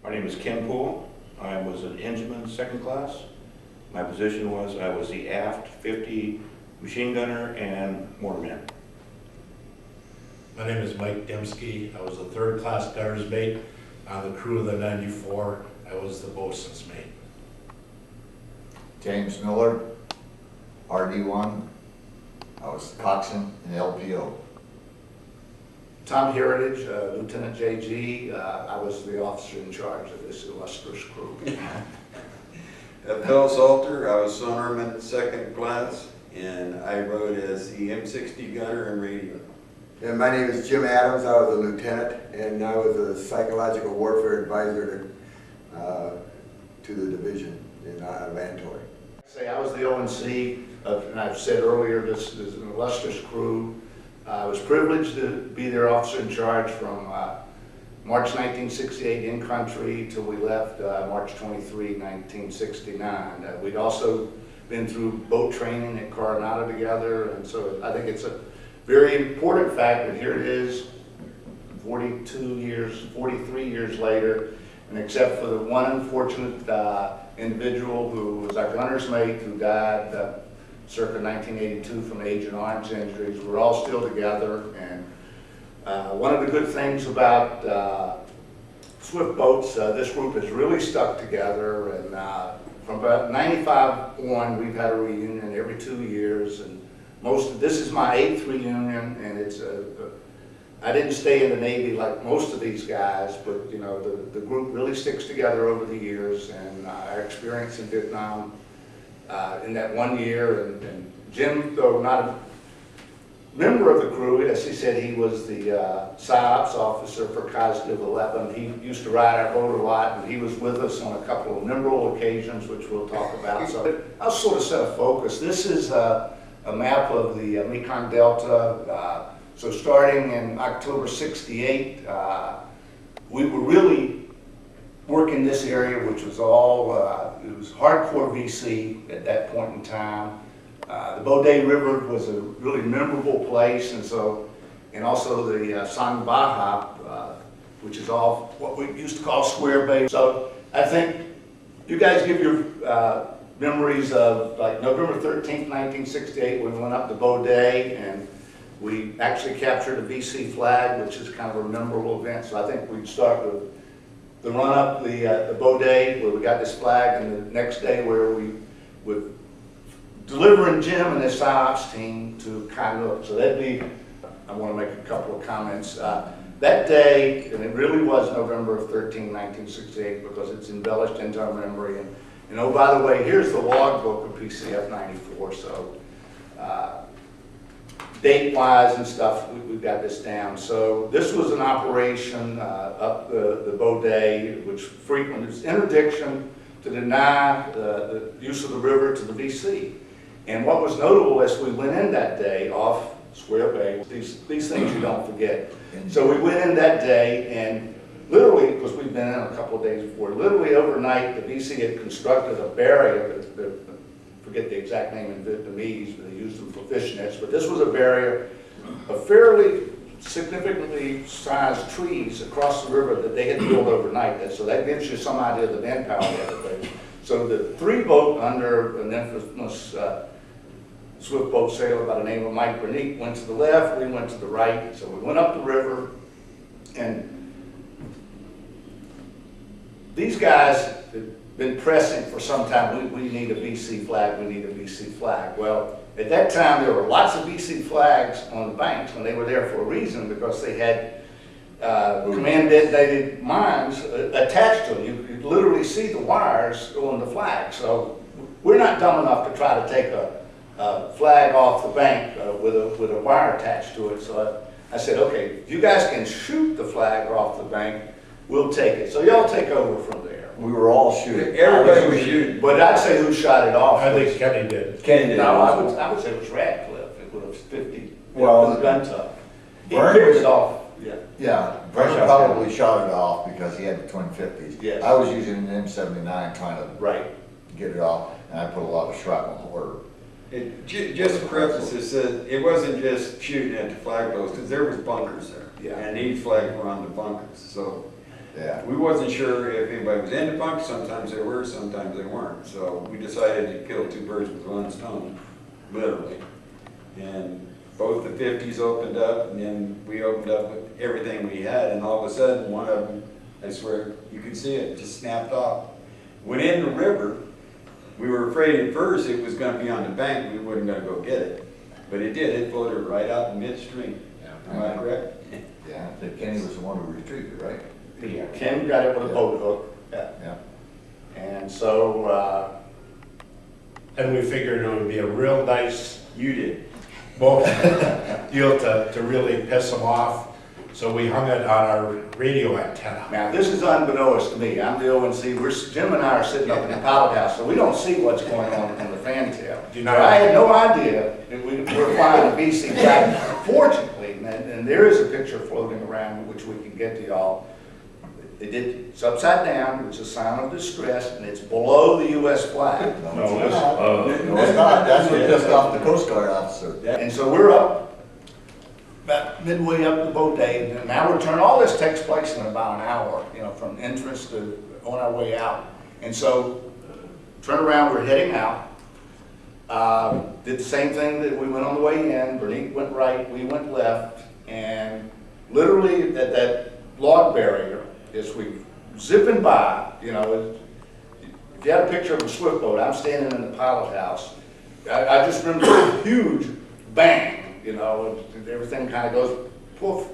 My name is Ken Poole. I was an engineman second class. My position was I was the aft 50 machine gunner and mortarman. My name is Mike Dembski. I was a third class gunner's mate on the crew of the 94. I was the boatswain's mate. James Miller, RD1. I was coxswain and LPO. Tom Heritage, Lieutenant JG. I was the officer in charge of this illustrious crew. Phil Salter, I was sonarman second class, and I rode as the M60 gunner and radio. And my name is Jim Adams. I was a lieutenant, and I was a psychological warfare advisor to the division in Vantoy. I was the ONC, and I've said earlier, this is an illustrious crew. I was privileged to be their officer in charge from March 1968 in country till we left March 23, 1969. We'd also been through boat training at Coronado together, and so I think it's a very important fact that here it is 43 years later, and except for the one unfortunate individual who was our gunner's mate who died circa 1982 from Agent Orange injuries, we're all still together. And one of the good things about Swift Boats, this group has really stuck together, and from about 95 on, we've had a reunion every 2 years, and this is my 8th reunion, and it's I didn't stay in the Navy like most of these guys, but you know, the group really sticks together over the years, and our experience in Vietnam in that 1 year, and Jim, though not a member of the crew, as he said, he was the PSYOPs officer for COSDIV 11. He used to ride our boat a lot, and he was with us on a couple of memorable occasions, which we'll talk about. So I'll sort of set a focus. This is a map of the Mekong Delta. So starting in October 68, we were really working this area, which was all, it was hardcore VC at that point in time. The Bodé River was a really memorable place, and also the Sang Baha, which is all what we used to call Square Bay. So I think you guys give your memories of like November 13th, 1968, when we went up to Bodé, and we actually captured a VC flag, which is kind of a memorable event. So I think we'd start with the run up the Bodé, where we got this flag, and the next day where we would delivering Jim and his PSYOPs team to Cong. So that'd be, I want to make a couple of comments. That day, and it really was November of 13, 1968, because it's embellished into our memory. And oh, by the way, here's the logbook of PCF 94. So date-wise and stuff, we've got this down. So this was an operation up the Bodé, which frequently is interdiction to deny the use of the river to the VC. And what was notable as we went in that day off Square Bay, these things you don't forget. So we went in that day, and literally, because we've been in a couple of days before, literally overnight the VC had constructed a barrier, forget the exact name in Vietnamese, but they used them for fish nets, but this was a barrier of fairly significantly sized trees across the river that they had built overnight. So that gives you some idea of the manpower there. So the 3 boat under an infamous Swift boat sailor by the name of Mike Bernique went to the left, we went to the right. So we went up the river, and these guys had been pressing for some time, we need a VC flag, we need a VC flag. Well, at that time there were lots of VC flags on the banks, and they were there for a reason, because they had command detonated mines attached to them. You could literally see the wires on the flag. So we're not dumb enough to try to take a flag off the bank with a wire attached to it. So I said, okay, if you guys can shoot the flag off the bank, we'll take it. So y'all take over from there. We were all shooting. Everybody was shooting. But I'd say who shot it off. I think Kenny did. Kenny did. No, I would say it was Radcliffe. It would have 50. Well, the gun tuck. He Vern picked was- it off. Yeah. Yeah, Vern probably shot it off because he had the twin 50s. Yes. I was using an M79 trying to Right. get it off, and I put a lot of shrapnel on order. Just to preface this, it wasn't just shooting at the flag posts, because there was bunkers there. Yeah. And each flag were on the bunkers, so Yeah. We wasn't sure if anybody was in the bunk, sometimes they were, sometimes they weren't. So we decided to kill two birds with one stone, literally. And both the 50s opened up, and then we opened up with everything we had, and all of a sudden, one of them, I swear, you could see it, just snapped off. Went in the river. We were afraid at first it was gonna be on the bank, we wasn't gonna go get it. But it did, it floated right out in midstream. Am I correct? Yeah, I think Kenny was the one who retrieved it, right? Yeah. Ken got it with a boat hook. Yeah. Yeah. And so, And we figured it would be a real nice You did. boat deal to really piss them off. So we hung it on our radio antenna. now this is unbeknownst to me. I'm the ONC. Jim and I are sitting up in the pilot house, so we don't see what's going on in the fantail. Do you So know- I had no idea that we were flying a BC flag. Fortunately, and there is a picture floating around which we can get to y'all. It's upside down, which is a sign of distress, and it's below the U.S. flag. No, it's not. No, it's not. That's what pissed off the Coast Guard officer. And so we're up, about midway up the boat day, and now we're turning, all this takes place in about an hour, you know, from entrance to on our way out. And so, turn around, we're heading out. Did the same thing that we went on the way in. Bernice went right, we went left, and literally at that log barrier, as we zipping by, you know, if you had a picture of a swift boat, I'm standing in the pilot house. I just remember a huge bang, you know, and everything kind of goes poof.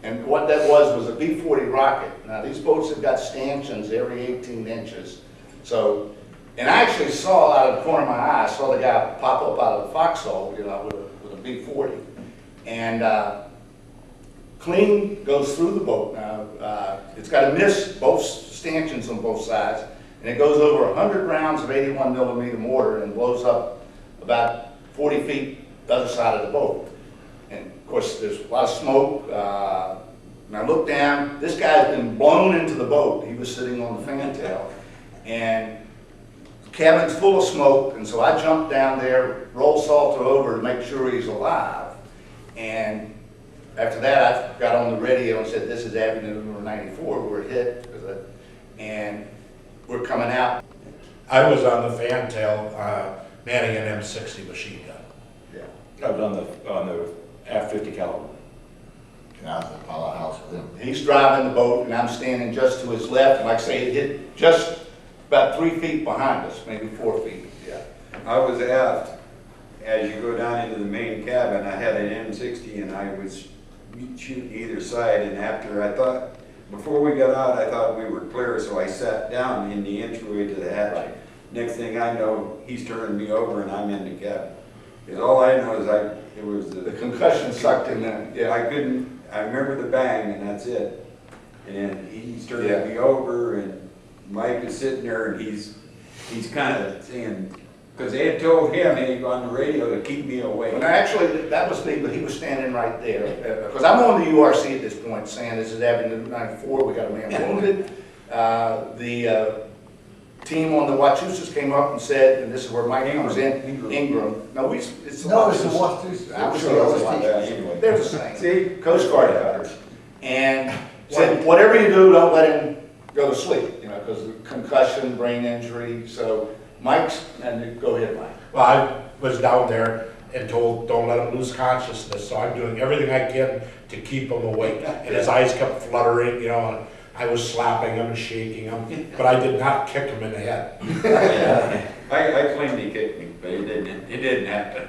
And what that was a B-40 rocket. Now these boats have got stanchions every 18 inches. So, and I actually saw out of the corner of my eye, I saw the guy pop up out of the foxhole, you know, with a B-40. And clean goes through the boat. Now, it's got a miss, both stanchions on both sides, and it goes over 100 rounds of 81 millimeter mortar and blows up about 40 feet the other side of the boat. And of course, there's a lot of smoke. And I look down, this guy's been blown into the boat. He was sitting on the fantail, and the cabin's full of smoke, and so I jumped down there, rolled Salter over to make sure he's alive. And after that, I got on the radio and said, this is Avenue number 94, we're hit, and we're coming out. I was on the fantail manning an M60 machine gun. Yeah. I was on the F-50 caliber. And I was in the pilot house with him. He's driving the boat, and I'm standing just to his left, and like I say, it hit just about 3 feet behind us, maybe 4 feet, yeah. I was aft. As you go down into the main cabin, I had an M60 and I was shooting either side, and after I thought, before we got out, I thought we were clear, so I sat down in the entryway to the hatch. Right. Next thing I know, he's turning me over and I'm in the cabin. Because all I know is it was The concussion sucked him in, yeah. I remember the bang and that's it. And he's turning Yeah. me over and Mike is sitting there and he's kind of saying, because they had told him on the radio to keep me away. Well, actually, that was me, but he was standing right there. Because I'm on the URC at this point, saying this is Avenue 94, we got a man wounded. The team on the Wachusetas came up and said, and this is where Mike was in, Ingram. No, it's the No, it's the Wachusetas. I'm Wachusetas. sure it was the Wachusetas. They're the same. See, Coast Guard cutters. And said, whatever you do, don't let him go to sleep, you know, because of concussion, brain injury. So Mike's, and go ahead, Mike. Well, I was down there and told, don't let him lose consciousness, so I'm doing everything I can to keep him awake. And his eyes kept fluttering, you know, and I was slapping him and shaking him, but I did not kick him in the head. I claimed he kicked me, but it didn't happen.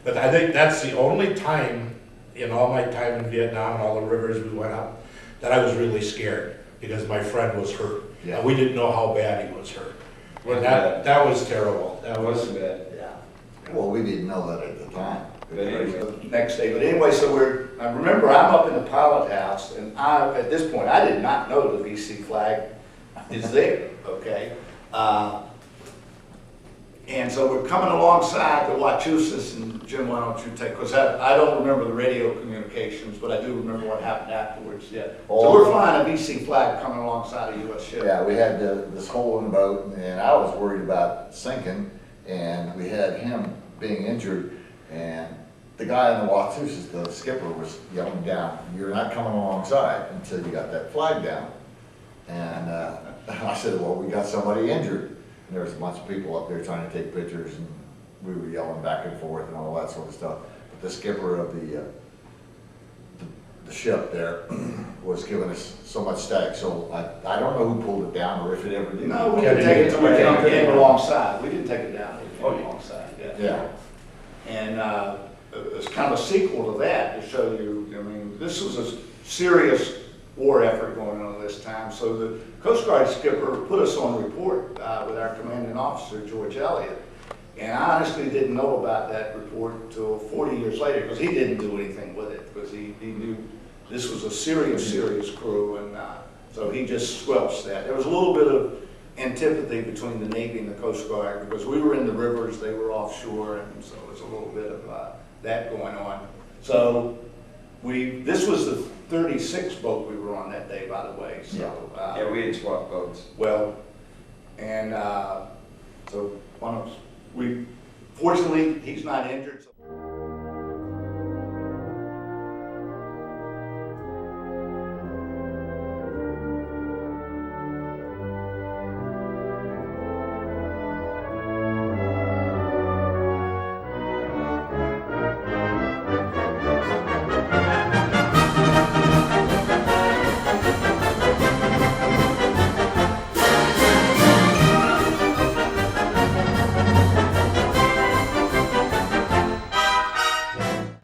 But I think that's the only time, in all my time in Vietnam and all the rivers we went up, that I was really scared, because my friend was hurt. Yeah. And we didn't know how bad he was hurt. Wasn't And that was terrible. That That was, wasn't bad. Yeah. Well, we didn't know that at the time. But anyway. Next day, but anyway, so I remember I'm up in the pilot house, and at this point, I did not know the VC flag is there, okay? And so we're coming alongside the Wachusetas, and Jim, why don't you take, because I don't remember the radio communications, but I do remember what happened afterwards, yeah. So we're flying a VC flag coming alongside a US ship. Yeah, we had this hole in the boat, and I was worried about sinking, and we had him being injured, and the guy in the Wachusetas, the skipper, was yelling down, "You're not coming alongside until you got that flag down." And I said, well, we got somebody injured. And there was a bunch of people up there trying to take pictures, and we were yelling back and forth and all that sort of stuff. But the skipper of the ship there was giving us so much static, so I don't know who pulled it down or if it ever did. No, we didn't take it till we came alongside. We didn't take it down, we came alongside, yeah. Yeah. And it's kind of a sequel to that to show you, I mean, this was a serious war effort going on this time. So the Coast Guard skipper put us on report with our commanding officer, George Elliott. And I honestly didn't know about that report until 40 years later, because he didn't do anything with it, because he knew this was a serious crew, and so he just squelched that. There was a little bit of antipathy between the Navy and the Coast Guard, because we were in the rivers, they were offshore, and so there's a little bit of that going on. So this was the 36th boat we were on that day, by the way, so. Yeah, we had swapped boats. Well, and so fortunately, he's not injured. So